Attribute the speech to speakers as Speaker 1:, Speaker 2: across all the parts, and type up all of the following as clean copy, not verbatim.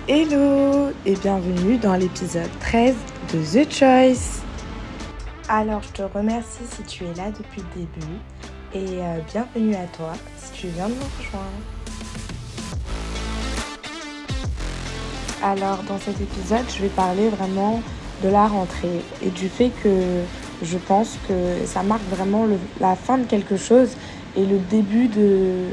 Speaker 1: Hello et bienvenue dans l'épisode 13 de The Choice. Alors je te remercie si tu es là depuis le début et bienvenue à toi si tu viens de me rejoindre. Alors dans cet épisode je vais parler vraiment de la rentrée et du fait que je pense que ça marque vraiment la fin de quelque chose et le début de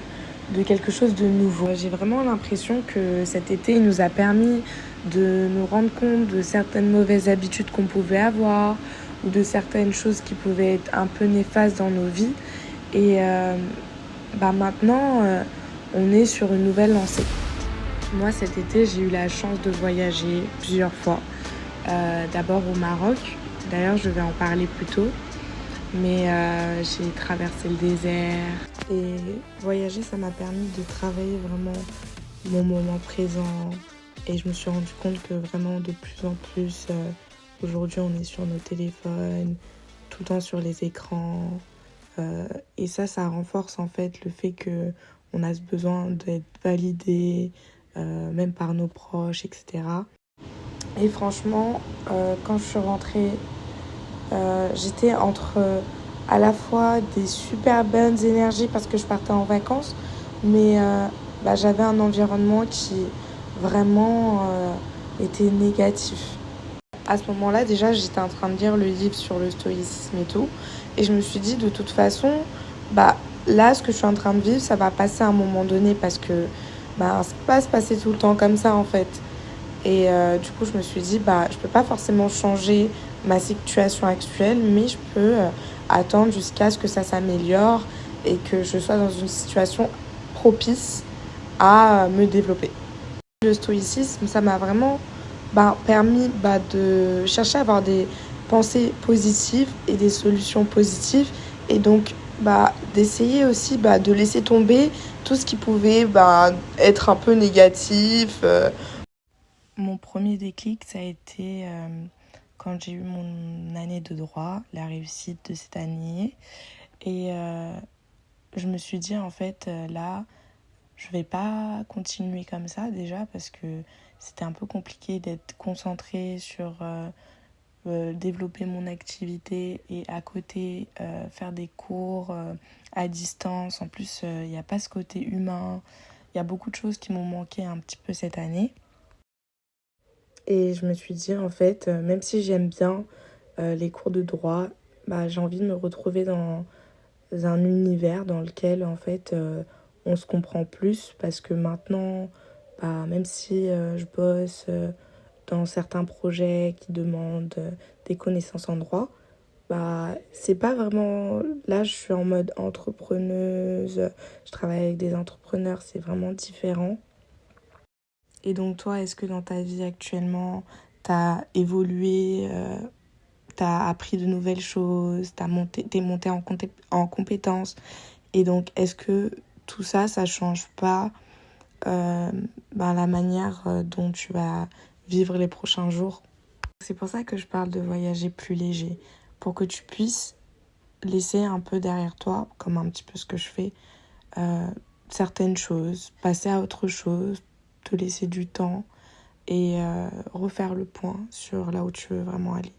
Speaker 1: quelque chose de nouveau. J'ai vraiment l'impression que cet été nous a permis de nous rendre compte de certaines mauvaises habitudes qu'on pouvait avoir ou de certaines choses qui pouvaient être un peu néfastes dans nos vies. Et maintenant, on est sur une nouvelle lancée. Moi, cet été, j'ai eu la chance de voyager plusieurs fois. D'abord au Maroc. D'ailleurs, je vais en parler plus tôt. Mais j'ai traversé le désert. Et voyager, ça m'a permis de travailler vraiment mon moment présent. Et je me suis rendu compte que vraiment de plus en plus, aujourd'hui, on est sur nos téléphones, tout le temps sur les écrans. Et ça renforce en fait le fait qu'on a ce besoin d'être validé, même par nos proches, etc. Et franchement, quand je suis rentrée, j'étais entre à la fois des super bonnes énergies parce que je partais en vacances, mais j'avais un environnement qui vraiment était négatif. À ce moment-là, déjà, j'étais en train de lire le livre sur le stoïcisme et tout, et je me suis dit, de toute façon, là, ce que je suis en train de vivre, ça va passer à un moment donné parce que ça peut pas se passer tout le temps comme ça, en fait. Et du coup, je me suis dit, je peux pas forcément changer ma situation actuelle, mais je peux attendre jusqu'à ce que ça s'améliore et que je sois dans une situation propice à me développer. Le stoïcisme, ça m'a vraiment permis de chercher à avoir des pensées positives et des solutions positives. Et donc, d'essayer aussi de laisser tomber tout ce qui pouvait être un peu négatif. Mon premier déclic, ça a été quand j'ai eu mon année de droit, la réussite de cette année. Et je me suis dit, en fait, là, je vais pas continuer comme ça déjà parce que c'était un peu compliqué d'être concentrée sur développer mon activité et à côté faire des cours à distance. En plus, il n'y a pas ce côté humain. Il y a beaucoup de choses qui m'ont manqué un petit peu cette année. Et je me suis dit, en fait, même si j'aime bien les cours de droit, j'ai envie de me retrouver dans un univers dans lequel, en fait, on se comprend plus. Parce que maintenant, même si je bosse dans certains projets qui demandent des connaissances en droit, c'est pas vraiment... Là, je suis en mode entrepreneuse, je travaille avec des entrepreneurs, c'est vraiment différent. Et donc toi, est-ce que dans ta vie actuellement, t'as évolué, t'as appris de nouvelles choses, t'es monté en compétences? Et donc, est-ce que tout ça, ça change pas la manière dont tu vas vivre les prochains jours? C'est pour ça que je parle de voyager plus léger, pour que tu puisses laisser un peu derrière toi, comme un petit peu ce que je fais, certaines choses, passer à autre chose, te laisser du temps et refaire le point sur là où tu veux vraiment aller.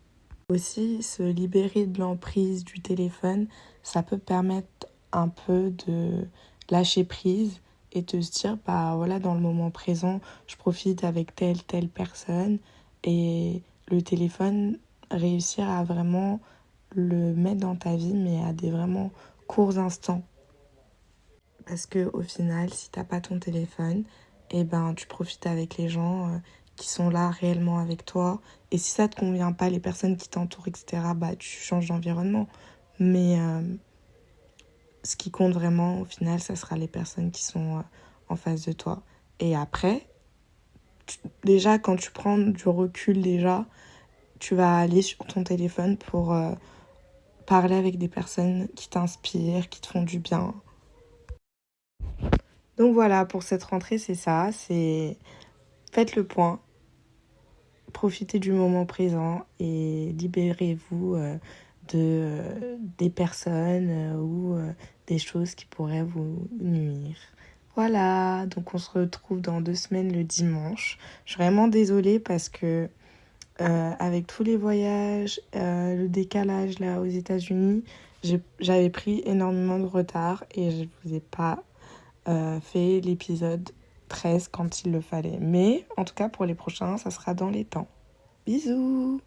Speaker 1: Aussi, se libérer de l'emprise du téléphone, ça peut permettre un peu de lâcher prise et de se dire, voilà, dans le moment présent, je profite avec telle personne et le téléphone, réussir à vraiment le mettre dans ta vie, mais à des vraiment courts instants. Parce que au final, si t'as pas ton téléphone, tu profites avec les gens qui sont là réellement avec toi. Et si ça te convient pas, les personnes qui t'entourent, etc., tu changes d'environnement. Mais ce qui compte vraiment, au final, ça sera les personnes qui sont en face de toi. Et après, déjà, quand tu prends du recul, tu vas aller sur ton téléphone pour parler avec des personnes qui t'inspirent, qui te font du bien. Donc voilà, pour cette rentrée, c'est ça. Faites le point, profitez du moment présent et libérez-vous des personnes ou des choses qui pourraient vous nuire. Voilà, donc on se retrouve dans 2 semaines le dimanche. Je suis vraiment désolée parce que avec tous les voyages, le décalage là aux États-Unis, j'avais pris énormément de retard et je vous ai pas fait l'épisode 13 quand il le fallait. Mais en tout cas pour les prochains, ça sera dans les temps. Bisous!